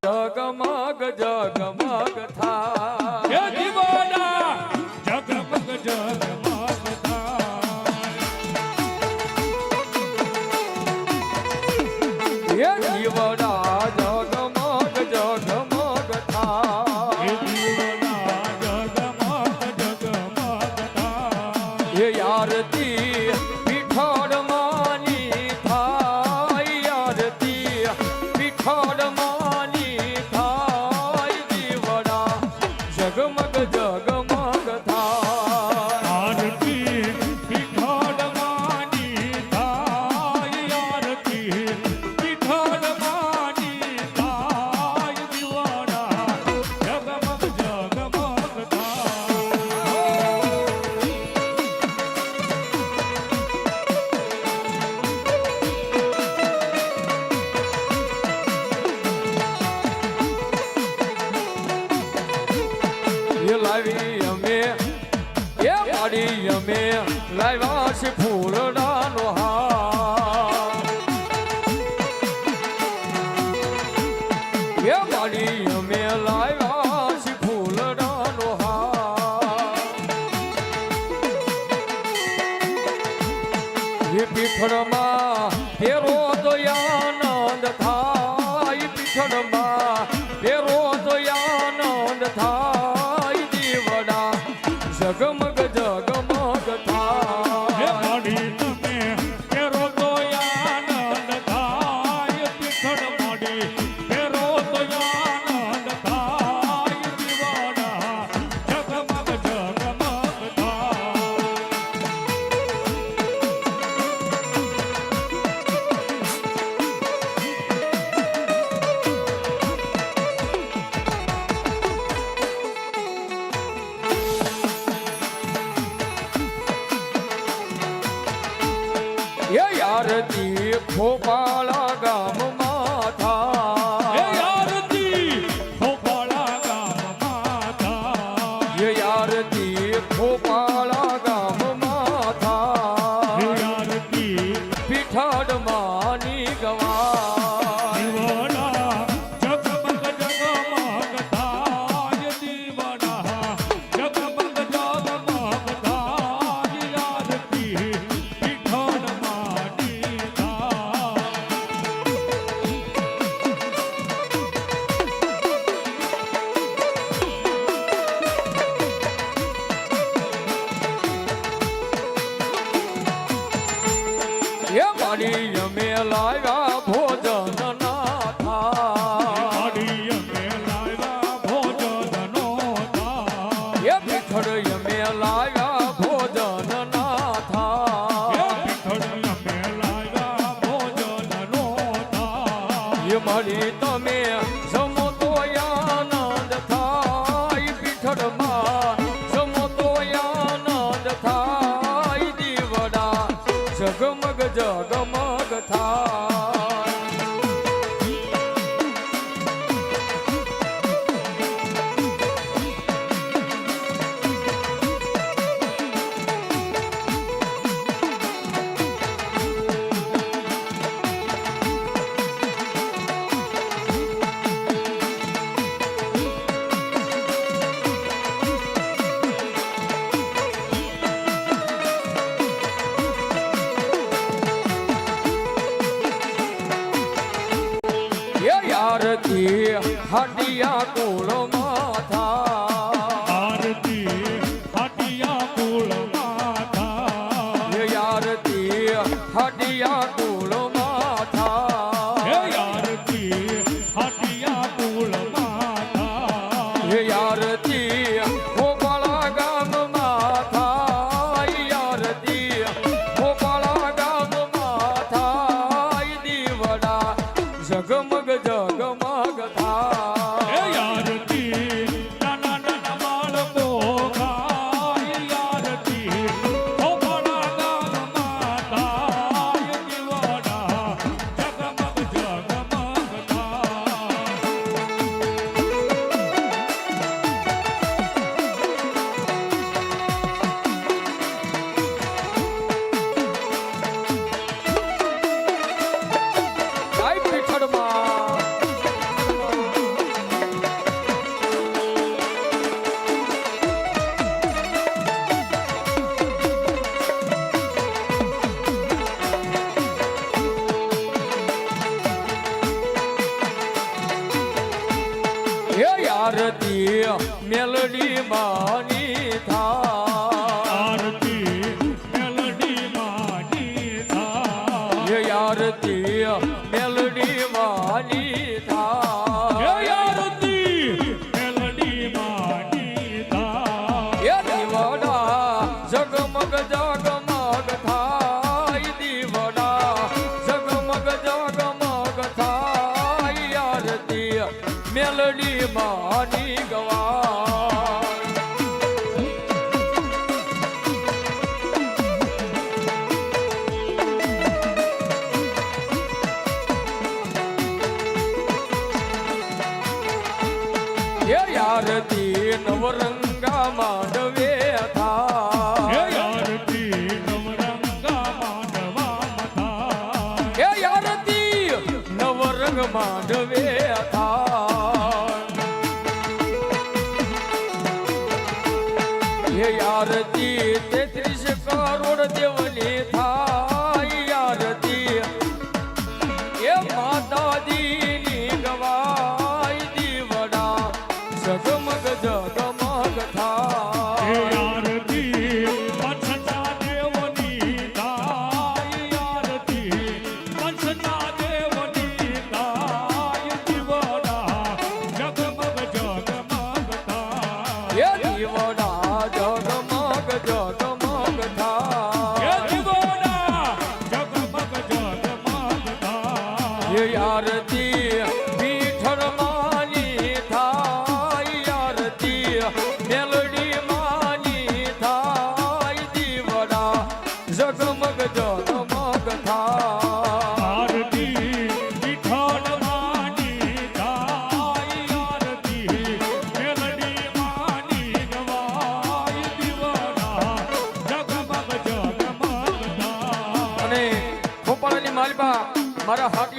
જગમગ જગમગ થાય એ દીવાના જગમગ જગમગ થાય એ દીવડા જગમગ જગમગ થાય એ દીવાના જગમગ જગમગ થાય એ આરતી પીઠળ માની થાય આરતી પીઠળ માની થાય દીવડા જગમગ જગમગ થાય આરતી પીઠળ માની થાય આરતી પીઠળ માની થાય દીવાના જગમગ જગમગ થાય એ લાવી અમે એ પાડી અમે લાવ્યા છે ફૂલડાનો હાર એ પાડી અમે લાવ્યા છે ફૂલડાનો હાર એ પીઠળમાં ફેરો તો આનંદ થાય પીઠળમાં ફેરો તો આનંદ થાય દીવડા જગમગ જગમગ હે થાય માડી તમે ફેરો તો આનંદ થાય પીઠળ માડી ફેરો તો આનંદ થાય દીવાના જગમગ જગમગ થાય એ આરતી ખોપાળા ગામમાં હે થાય આરતી ખોપાળા ગામમાં થાય એ આરતી ખોપાળા ગામમાં હે થાય આરતી પીઠળ માની ગવાય દીવાના જગમગ જગમગ થાય દીવાના જગમગ જગમગ થાય આરતી પીઠળ માની થાય એ મારી અમે લાવ્યા ભોજન ના થાય માડી અમે લાવ્યા ભોજનનો થાય એ પીઠળ અમે લાવ્યા ભોજન ના હે થાય પીઠળ અમે લાવ્યા ભોજનનો થાય એ મારી તમે જમો તો આનંદ થાય પીઠળમાં જમો તો આનંદ થાય દીવડા જગમગ જગમગ થાય એ આરતી હાડિયા કુળમાં થાય આરતી હાટિયા કુળમાં થાય એ આરતી હાડિયા કુળમાં હે થાય આરતી હાટિયા કુળમાં થાય એ આરતી ગોપાળા ગામમાં થાય આરતી ગોપાળા ગામમાં થાય દીવડા જગમગ જગમગ હે થાય આરતી નાના હે આરતી મેલડી માની થાય આરતી મેલડી માની થાય હે આરતી મેલડી માની થાય હે આરતી મેલડી માની થાય હે દીવડા જગમગ જગમગ થાય દીવડા જગમગ જગમગ થાય આરતી મેલડી માની ગવા હે આરતી નવરંગા માંડવે હે થાય આરતી નવરંગા માંડવામાં થાય હે આરતી નવરંગ માંડવે થાય હે આરતી 33 કરોડ દેવની થાય આરતી એ માતાજીની ગવાય દીવડા જગમગ જગમગ હે થાય આરતી પંચના દેવની થાય આરતી પંચના દેવની થાય દીવડા જગમગ જગમગ થાય એ દીવડા જગમગ જગમગ હે થાય દીવડા જગમગ જગમગ થાય હે આરતી પીઠળ માની થાય આરતી મેલડી માની થાય દીવડા જગમગ જગમગ થાય આરતી વિઠ્ઠલ માની થાય આરતી મેલડી માની ગવાય દીવડા જગમગ જગમગ થાય અને ખોપાળાની માલિકા મારા હાથ